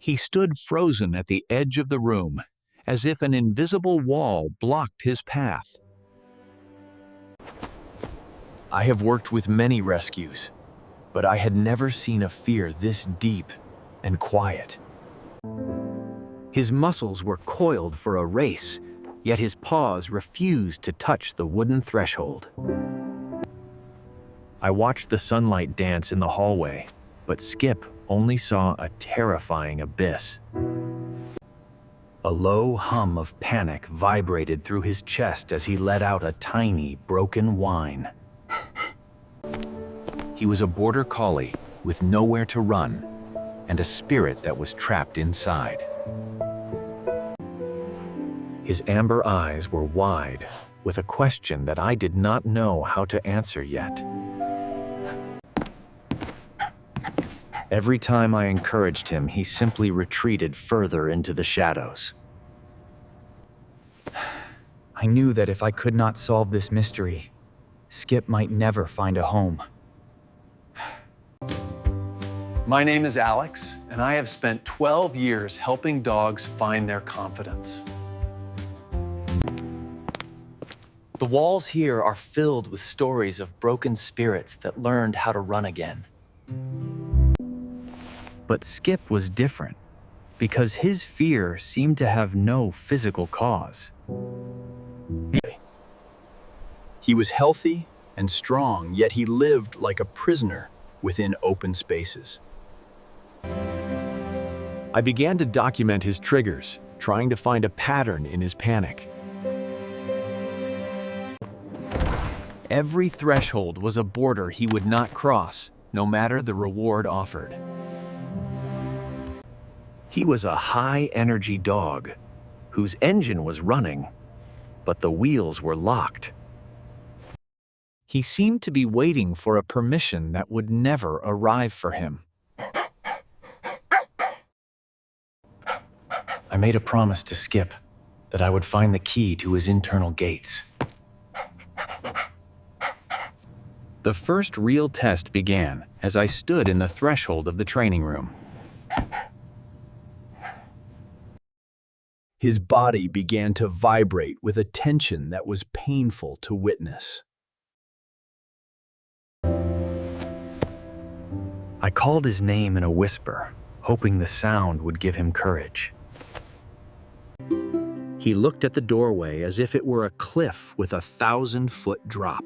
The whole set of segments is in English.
He stood frozen at the edge of the room, as if an invisible wall blocked his path. I have worked with many rescues, but I had never seen a fear this deep and quiet. His muscles were coiled for a race, yet his paws refused to touch the wooden threshold. I watched the sunlight dance in the hallway, but Skip only saw a terrifying abyss. A low hum of panic vibrated through his chest as he let out a tiny, broken whine. He was a Border Collie with nowhere to run and a spirit that was trapped inside. His amber eyes were wide with a question that I did not know how to answer yet. Every time I encouraged him, he simply retreated further into the shadows. I knew that if I could not solve this mystery, Skip might never find a home. My name is Alex, and I have spent 12 years helping dogs find their confidence. The walls here are filled with stories of broken spirits that learned how to run again. But Skip was different, because his fear seemed to have no physical cause. He was healthy and strong, yet he lived like a prisoner within open spaces. I began to document his triggers, trying to find a pattern in his panic. Every threshold was a border he would not cross, no matter the reward offered. He was a high-energy dog whose engine was running, but the wheels were locked. He seemed to be waiting for a permission that would never arrive for him. I made a promise to Skip that I would find the key to his internal gates. The first real test began as I stood in the threshold of the training room. His body began to vibrate with a tension that was painful to witness. I called his name in a whisper, hoping the sound would give him courage. He looked at the doorway as if it were a cliff with a 1,000-foot drop.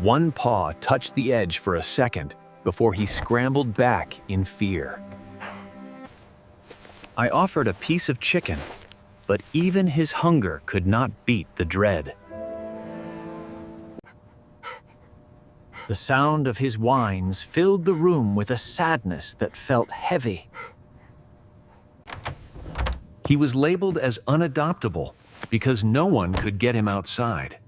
One paw touched the edge for a second before he scrambled back in fear. I offered a piece of chicken, but even his hunger could not beat the dread. The sound of his whines filled the room with a sadness that felt heavy. He was labeled as unadoptable because no one could get him outside.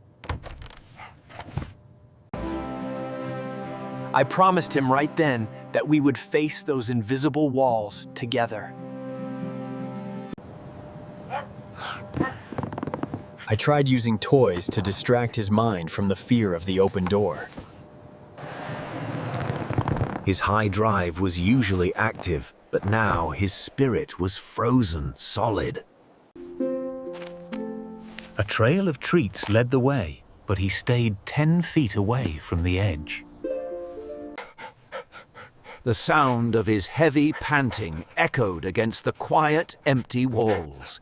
I promised him right then that we would face those invisible walls together. I tried using toys to distract his mind from the fear of the open door. His high drive was usually active, but now his spirit was frozen solid. A trail of treats led the way, but he stayed 10 feet away from the edge. The sound of his heavy panting echoed against the quiet, empty walls.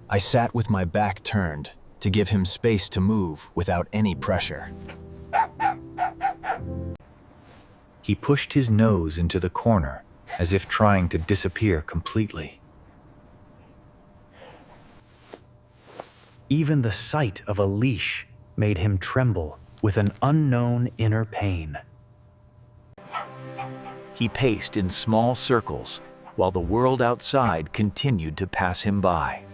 I sat with my back turned to give him space to move without any pressure. He pushed his nose into the corner, as if trying to disappear completely. Even the sight of a leash made him tremble with an unknown inner pain. He paced in small circles while the world outside continued to pass him by.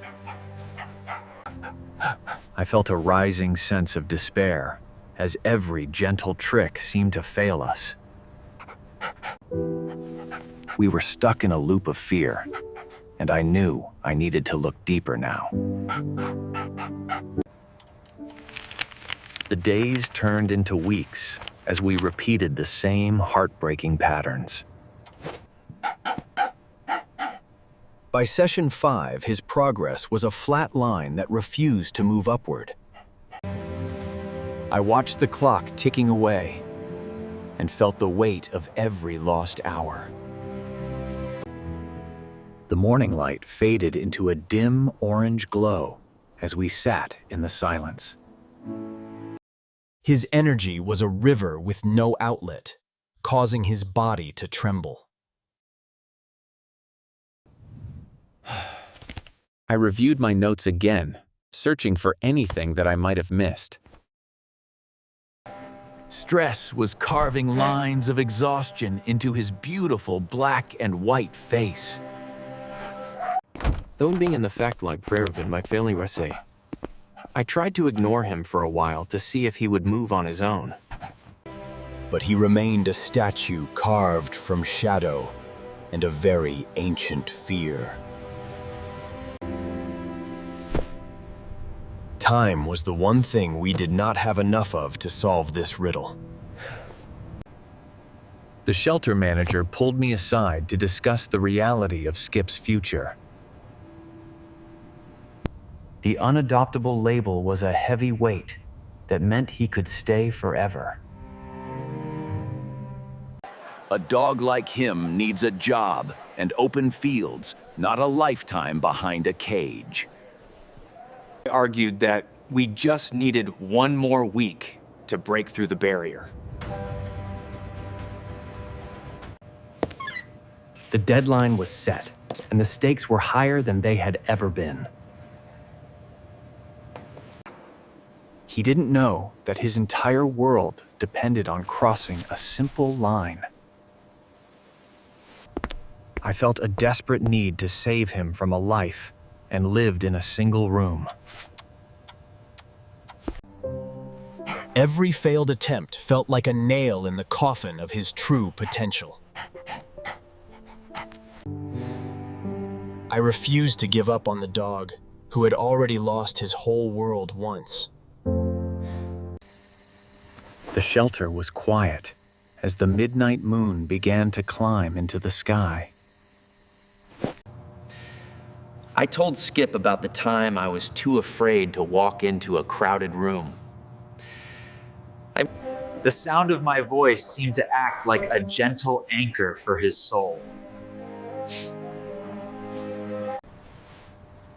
I felt a rising sense of despair as every gentle trick seemed to fail us. We were stuck in a loop of fear, and I knew I needed to look deeper now. The days turned into weeks, as we repeated the same heartbreaking patterns. By session 5, his progress was a flat line that refused to move upward. I watched the clock ticking away and felt the weight of every lost hour. The morning light faded into a dim orange glow as we sat in the silence. His energy was a river with no outlet, causing his body to tremble. I reviewed my notes again, searching for anything that I might have missed. Stress was carving lines of exhaustion into his beautiful black and white face. Though being in the fact-like prayer of my family essay, I tried to ignore him for a while to see if he would move on his own. But he remained a statue carved from shadow and a very ancient fear. Time was the one thing we did not have enough of to solve this riddle. The shelter manager pulled me aside to discuss the reality of Skip's future. The unadoptable label was a heavy weight that meant he could stay forever. A dog like him needs a job and open fields, not a lifetime behind a cage. I argued that we just needed one more week to break through the barrier. The deadline was set, and the stakes were higher than they had ever been. He didn't know that his entire world depended on crossing a simple line. I felt a desperate need to save him from a life and lived in a single room. Every failed attempt felt like a nail in the coffin of his true potential. I refused to give up on the dog, who had already lost his whole world once. The shelter was quiet as the midnight moon began to climb into the sky. I told Skip about the time I was too afraid to walk into a crowded room. The sound of my voice seemed to act like a gentle anchor for his soul.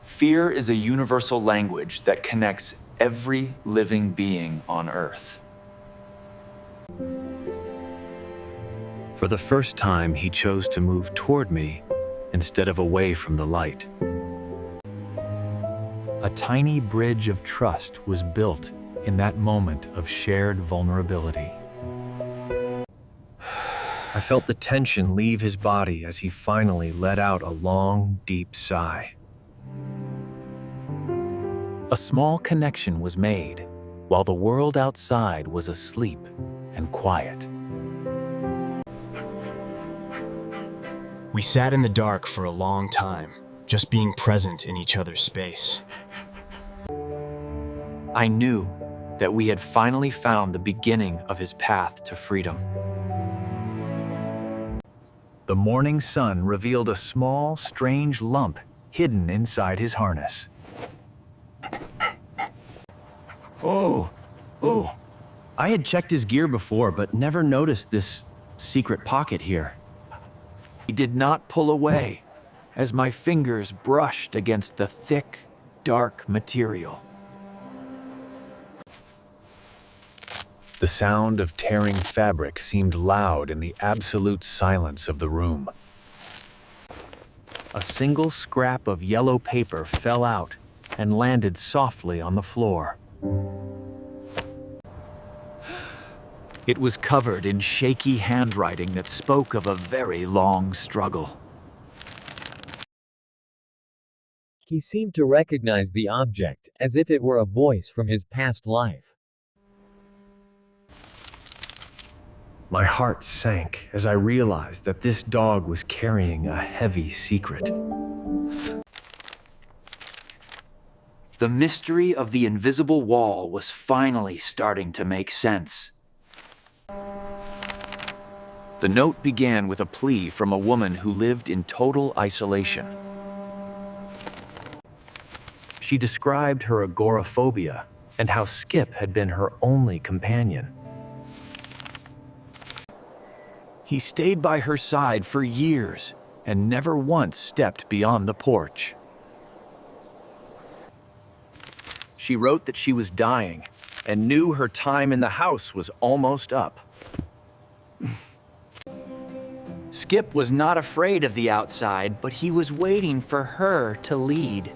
Fear is a universal language that connects every living being on Earth. For the first time, he chose to move toward me instead of away from the light. A tiny bridge of trust was built in that moment of shared vulnerability. I felt the tension leave his body as he finally let out a long, deep sigh. A small connection was made while the world outside was asleep and quiet. We sat in the dark for a long time, just being present in each other's space. I knew that we had finally found the beginning of his path to freedom. The morning sun revealed a small, strange lump hidden inside his harness. Oh, I had checked his gear before, but never noticed this secret pocket here. He did not pull away as my fingers brushed against the thick, dark material. The sound of tearing fabric seemed loud in the absolute silence of the room. A single scrap of yellow paper fell out and landed softly on the floor. it was covered in shaky handwriting that spoke of a very long struggle. He seemed to recognize the object, as if it were a voice from his past life. My heart sank as I realized that this dog was carrying a heavy secret. The mystery of the invisible wall was finally starting to make sense. The note began with a plea from a woman who lived in total isolation. She described her agoraphobia and how Skip had been her only companion. He stayed by her side for years and never once stepped beyond the porch. She wrote that she was dying and knew her time in the house was almost up. Skip was not afraid of the outside, but he was waiting for her to lead.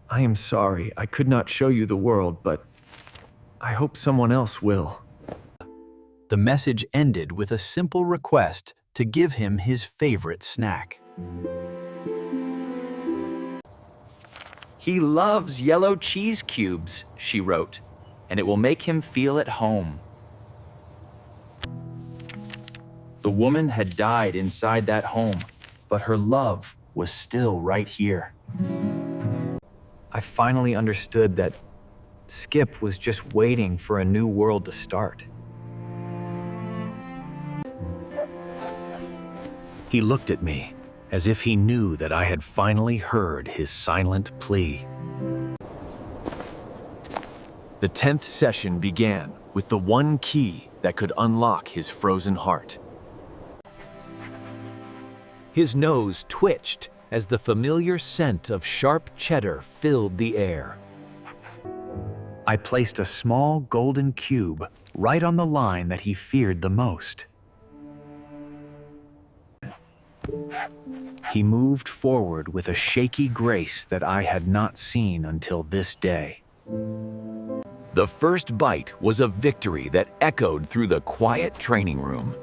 I am sorry I could not show you the world, but I hope someone else will. The message ended with a simple request to give him his favorite snack. He loves yellow cheese cubes, she wrote, and it will make him feel at home. The woman had died inside that home, but her love was still right here. I finally understood that Skip was just waiting for a new world to start. He looked at me as if he knew that I had finally heard his silent plea. The 10th session began with the one key that could unlock his frozen heart. His nose twitched as the familiar scent of sharp cheddar filled the air. I placed a small golden cube right on the line that he feared the most. He moved forward with a shaky grace that I had not seen until this day. The first bite was a victory that echoed through the quiet training room.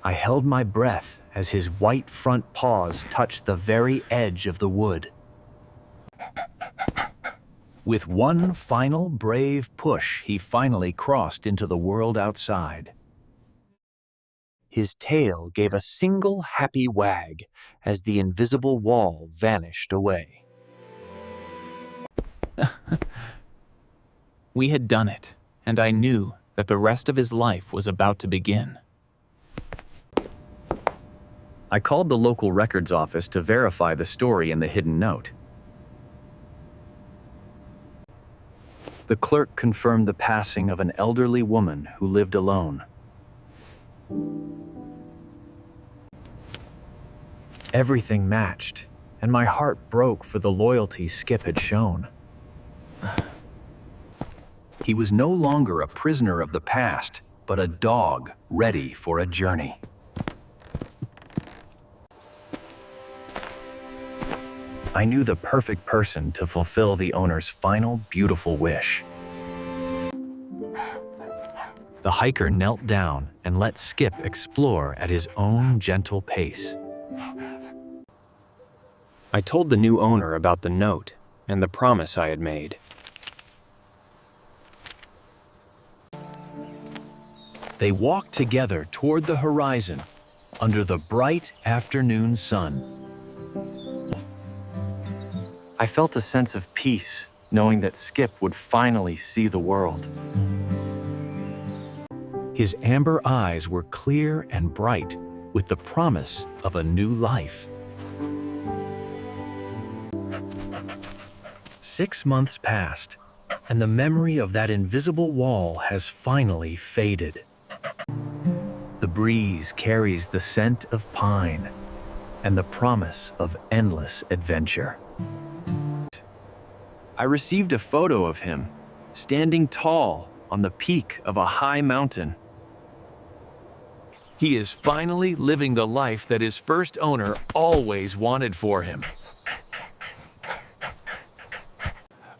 I held my breath as his white front paws touched the very edge of the wood. With one final brave push, he finally crossed into the world outside. His tail gave a single happy wag as the invisible wall vanished away. We had done it, and I knew that the rest of his life was about to begin. I called the local records office to verify the story in the hidden note. The clerk confirmed the passing of an elderly woman who lived alone. Everything matched, and my heart broke for the loyalty Skip had shown. He was no longer a prisoner of the past, but a dog ready for a journey. I knew the perfect person to fulfill the owner's final beautiful wish. The hiker knelt down and let Skip explore at his own gentle pace. I told the new owner about the note and the promise I had made. They walked together toward the horizon under the bright afternoon sun. I felt a sense of peace, knowing that Skip would finally see the world. His amber eyes were clear and bright, with the promise of a new life. 6 months passed, and the memory of that invisible wall has finally faded. The breeze carries the scent of pine and the promise of endless adventure. I received a photo of him, standing tall on the peak of a high mountain. He is finally living the life that his first owner always wanted for him.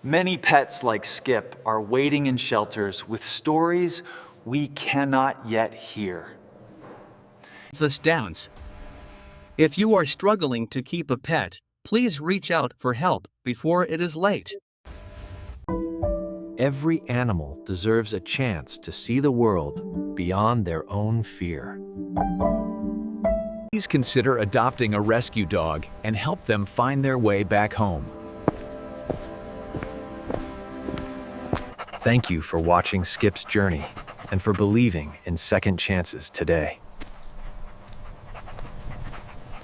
Many pets like Skip are waiting in shelters with stories we cannot yet hear. This downs. If you are struggling to keep a pet, please reach out for help before it is late. Every animal deserves a chance to see the world beyond their own fear. Please consider adopting a rescue dog and help them find their way back home. Thank you for watching Skip's journey and for believing in second chances today.